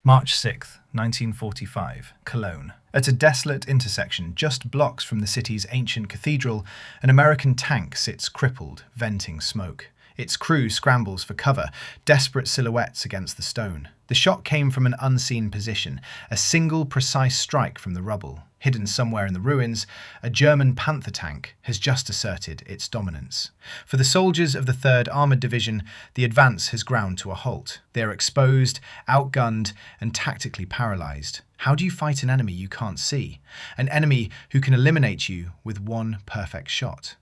March 6th, 1945, Cologne. At a desolate intersection just blocks from the city's ancient cathedral, an American tank sits crippled, venting smoke. Its crew scrambles for cover, desperate silhouettes against the stone. The shot came from an unseen position, a single precise strike from the rubble. Hidden somewhere in the ruins, a German Panther tank has just asserted its dominance. For the soldiers of the 3rd Armoured Division, the advance has ground to a halt. They are exposed, outgunned, and tactically paralysed. How do you fight an enemy you can't see? An enemy who can eliminate you with one perfect shot?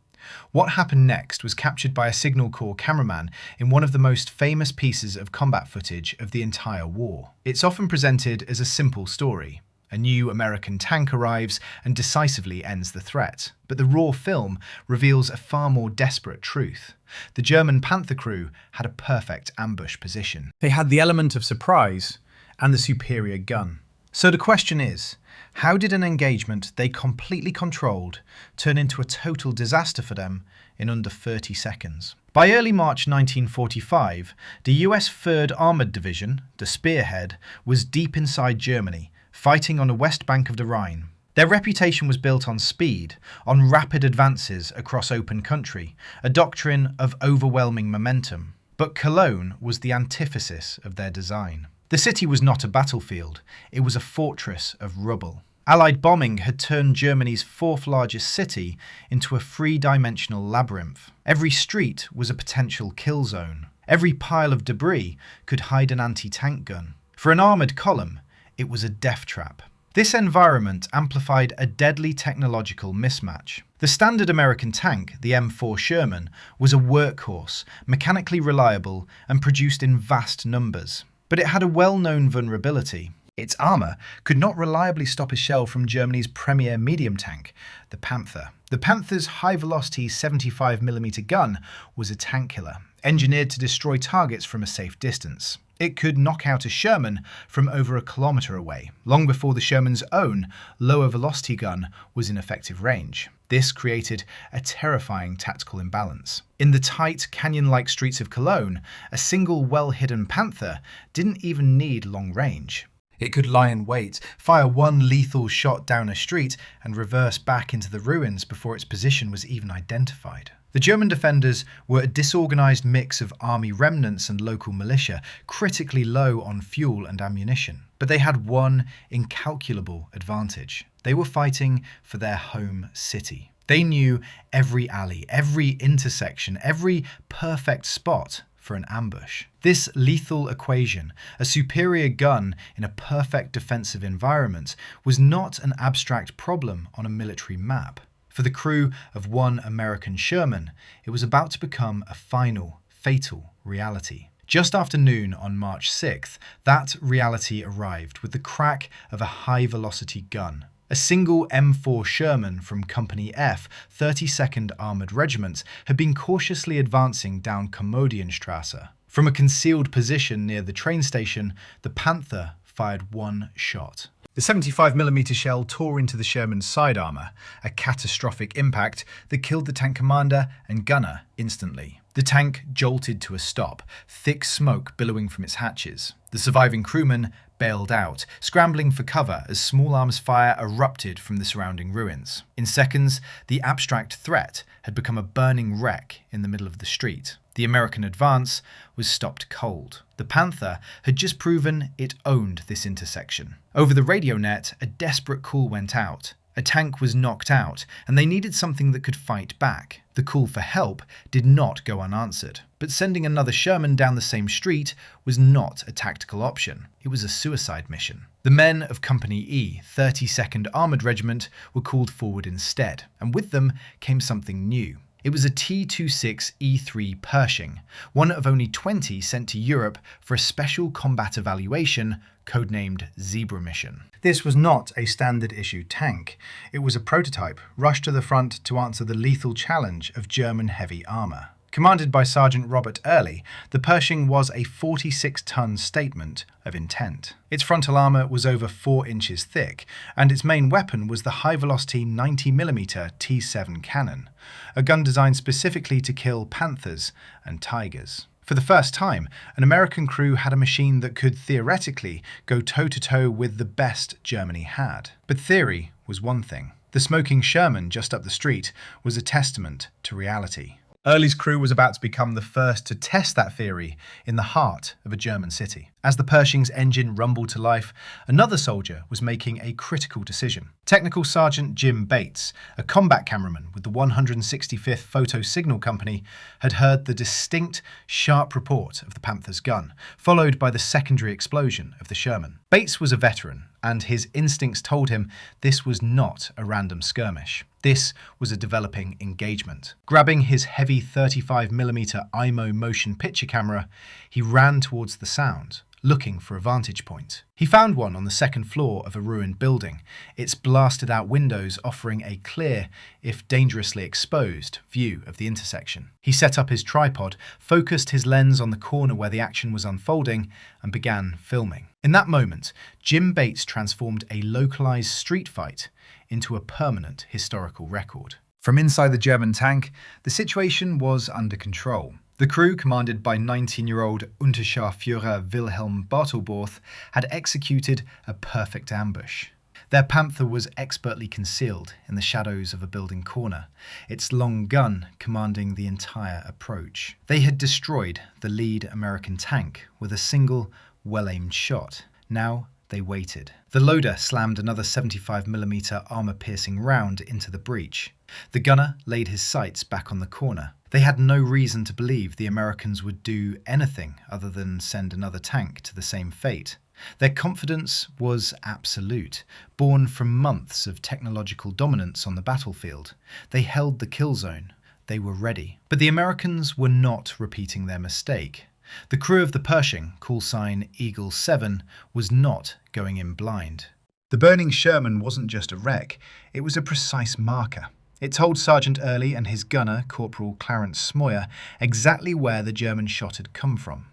What happened next was captured by a Signal Corps cameraman in one of the most famous pieces of combat footage of the entire war. It's often presented as a simple story. A new American tank arrives and decisively ends the threat. But the raw film reveals a far more desperate truth. The German Panther crew had a perfect ambush position. They had the element of surprise and the superior gun. So the question is, how did an engagement they completely controlled turn into a total disaster for them in under 30 seconds? By early March 1945, the US 3rd Armoured Division, the Spearhead, was deep inside Germany, fighting on the west bank of the Rhine. Their reputation was built on speed, on rapid advances across open country, a doctrine of overwhelming momentum. But Cologne was the antithesis of their design. The city was not a battlefield, it was a fortress of rubble. Allied bombing had turned Germany's 4th largest city into a three-dimensional labyrinth. Every street was a potential kill zone. Every pile of debris could hide an anti-tank gun. For an armoured column, it was a death trap. This environment amplified a deadly technological mismatch. The standard American tank, the M4 Sherman, was a workhorse, mechanically reliable and produced in vast numbers. But it had a well-known vulnerability. Its armour could not reliably stop a shell from Germany's premier medium tank, the Panther. The Panther's high-velocity 75mm gun was a tank killer, engineered to destroy targets from a safe distance. It could knock out a Sherman from over a kilometre away, long before the Sherman's own lower-velocity gun was in effective range. This created a terrifying tactical imbalance. In the tight, canyon-like streets of Cologne, a single well-hidden Panther didn't even need long range. It could lie in wait, fire one lethal shot down a street, and reverse back into the ruins before its position was even identified. The German defenders were a disorganised mix of army remnants and local militia, critically low on fuel and ammunition. But they had one incalculable advantage. They were fighting for their home city. They knew every alley, every intersection, every perfect spot for an ambush. This lethal equation, a superior gun in a perfect defensive environment, was not an abstract problem on a military map. For the crew of one American Sherman, it was about to become a final, fatal reality. Just after noon on March 6th, that reality arrived with the crack of a high-velocity gun. A single M4 Sherman from Company F, 32nd Armoured Regiment, had been cautiously advancing down Komödienstrasse. From a concealed position near the train station, the Panther fired one shot. The 75mm shell tore into the Sherman's side armour, a catastrophic impact that killed the tank commander and gunner instantly. The tank jolted to a stop, thick smoke billowing from its hatches. The surviving crewmen bailed out, scrambling for cover as small arms fire erupted from the surrounding ruins. In seconds, the abstract threat had become a burning wreck in the middle of the street. The American advance was stopped cold. The Panther had just proven it owned this intersection. Over the radio net, a desperate call went out. A tank was knocked out, and they needed something that could fight back. The call for help did not go unanswered. But sending another Sherman down the same street was not a tactical option. It was a suicide mission. The men of Company E, 32nd Armoured Regiment, were called forward instead, and with them came something new. It was a T-26E3 Pershing, one of only 20 sent to Europe for a special combat evaluation, codenamed Zebra Mission. This was not a standard-issue tank. It was a prototype, rushed to the front to answer the lethal challenge of German heavy armour. Commanded by Sergeant Robert Early, the Pershing was a 46-ton statement of intent. Its frontal armour was over 4 inches thick, and its main weapon was the high-velocity 90mm T7 cannon, a gun designed specifically to kill panthers and tigers. For the first time, an American crew had a machine that could theoretically go toe-to-toe with the best Germany had. But theory was one thing. The smoking Sherman just up the street was a testament to reality. Early's crew was about to become the first to test that theory in the heart of a German city. As the Pershing's engine rumbled to life, another soldier was making a critical decision. Technical Sergeant Jim Bates, a combat cameraman with the 165th Photo Signal Company, had heard the distinct, sharp report of the Panther's gun, followed by the secondary explosion of the Sherman. Bates was a veteran, and his instincts told him this was not a random skirmish. This was a developing engagement. Grabbing his heavy 35mm IMO motion picture camera, he ran towards the sound, looking for a vantage point. He found one on the second floor of a ruined building, its blasted-out windows offering a clear, if dangerously exposed, view of the intersection. He set up his tripod, focused his lens on the corner where the action was unfolding, and began filming. In that moment, Jim Bates transformed a localized street fight into a permanent historical record. From inside the German tank, the situation was under control. The crew, commanded by 19-year-old Unterscharführer Wilhelm Bartelborth, had executed a perfect ambush. Their Panther was expertly concealed in the shadows of a building corner, its long gun commanding the entire approach. They had destroyed the lead American tank with a single, well-aimed shot. Now they waited. The loader slammed another 75mm armor-piercing round into the breech. The gunner laid his sights back on the corner. They had no reason to believe the Americans would do anything other than send another tank to the same fate. Their confidence was absolute, born from months of technological dominance on the battlefield. They held the kill zone. They were ready. But the Americans were not repeating their mistake. The crew of the Pershing, call sign Eagle 7, was not going in blind. The burning Sherman wasn't just a wreck, it was a precise marker. It told Sergeant Early and his gunner, Corporal Clarence Smoyer, exactly where the German shot had come from.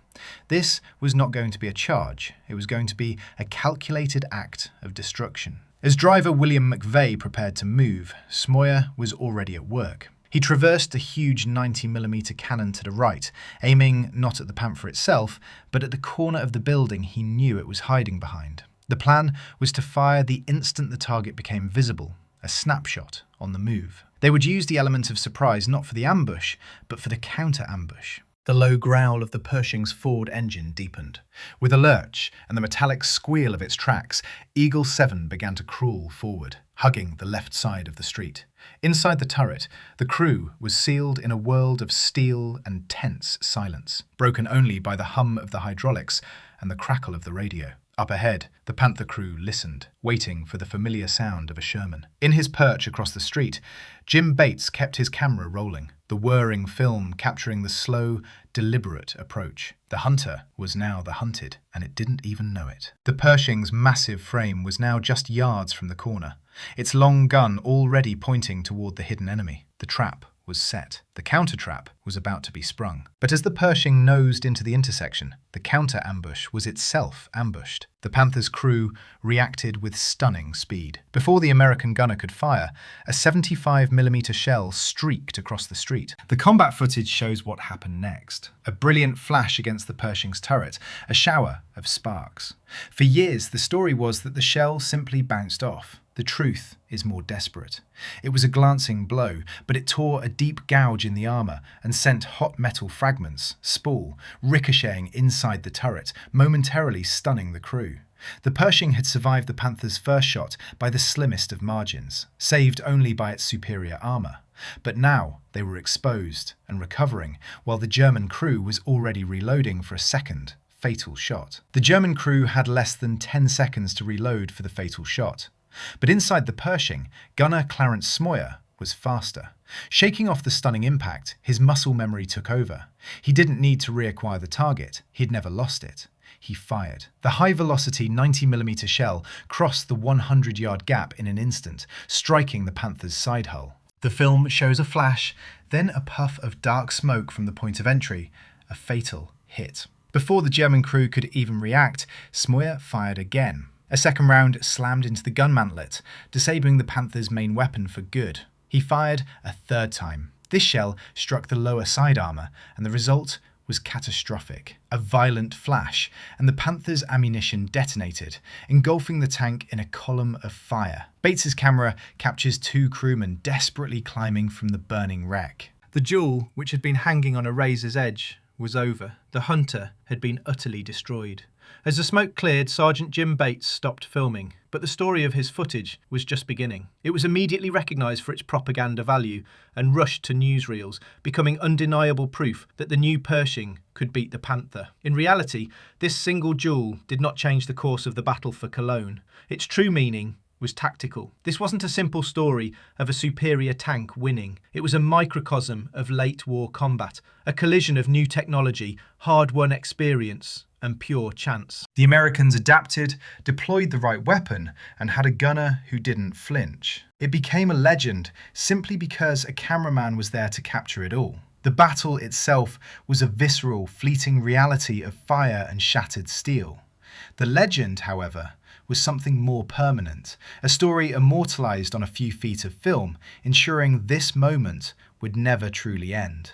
This was not going to be a charge, it was going to be a calculated act of destruction. As driver William McVeigh prepared to move, Smoyer was already at work. He traversed a huge 90mm cannon to the right, aiming not at the Panther itself, but at the corner of the building he knew it was hiding behind. The plan was to fire the instant the target became visible, a snapshot on the move. They would use the element of surprise not for the ambush, but for the counter-ambush. The low growl of the Pershing's forward engine deepened. With a lurch and the metallic squeal of its tracks, Eagle 7 began to crawl forward, hugging the left side of the street. Inside the turret, the crew was sealed in a world of steel and tense silence, broken only by the hum of the hydraulics and the crackle of the radio. Up ahead, the Panther crew listened, waiting for the familiar sound of a Sherman. In his perch across the street, Jim Bates kept his camera rolling, the whirring film capturing the slow, deliberate approach. The hunter was now the hunted, and it didn't even know it. The Pershing's massive frame was now just yards from the corner, its long gun already pointing toward the hidden enemy. The trap was set. The counter-trap was about to be sprung. But as the Pershing nosed into the intersection, the counter-ambush was itself ambushed. The Panther's crew reacted with stunning speed. Before the American gunner could fire, a 75mm shell streaked across the street. The combat footage shows what happened next. A brilliant flash against the Pershing's turret, a shower of sparks. For years, the story was that the shell simply bounced off. The truth is more desperate. It was a glancing blow, but it tore a deep gouge in the armour and sent hot metal fragments, spool, ricocheting inside the turret, momentarily stunning the crew. The Pershing had survived the Panther's first shot by the slimmest of margins, saved only by its superior armour. But now they were exposed and recovering, while the German crew was already reloading for a second, fatal shot. The German crew had less than 10 seconds to reload for the fatal shot. But inside the Pershing, gunner Clarence Smoyer was faster. Shaking off the stunning impact, his muscle memory took over. He didn't need to reacquire the target. He'd never lost it. He fired. The high-velocity 90mm shell crossed the 100-yard gap in an instant, striking the Panther's side hull. The film shows a flash, then a puff of dark smoke from the point of entry, a fatal hit. Before the German crew could even react, Smoyer fired again. A second round slammed into the gun mantlet, disabling the Panther's main weapon for good. He fired a third time. This shell struck the lower side armour, and the result was catastrophic. A violent flash, and the Panther's ammunition detonated, engulfing the tank in a column of fire. Bates's camera captures two crewmen desperately climbing from the burning wreck. The duel, which had been hanging on a razor's edge, was over. The hunter had been utterly destroyed. As the smoke cleared, Sergeant Jim Bates stopped filming, but the story of his footage was just beginning. It was immediately recognised for its propaganda value and rushed to newsreels, becoming undeniable proof that the new Pershing could beat the Panther. In reality, this single duel did not change the course of the Battle for Cologne. Its true meaning was tactical. This wasn't a simple story of a superior tank winning. It was a microcosm of late war combat, a collision of new technology, hard-won experience, and pure chance. The Americans adapted, deployed the right weapon, and had a gunner who didn't flinch. It became a legend simply because a cameraman was there to capture it all. The battle itself was a visceral, fleeting reality of fire and shattered steel. The legend, however, was something more permanent, a story immortalised on a few feet of film, ensuring this moment would never truly end.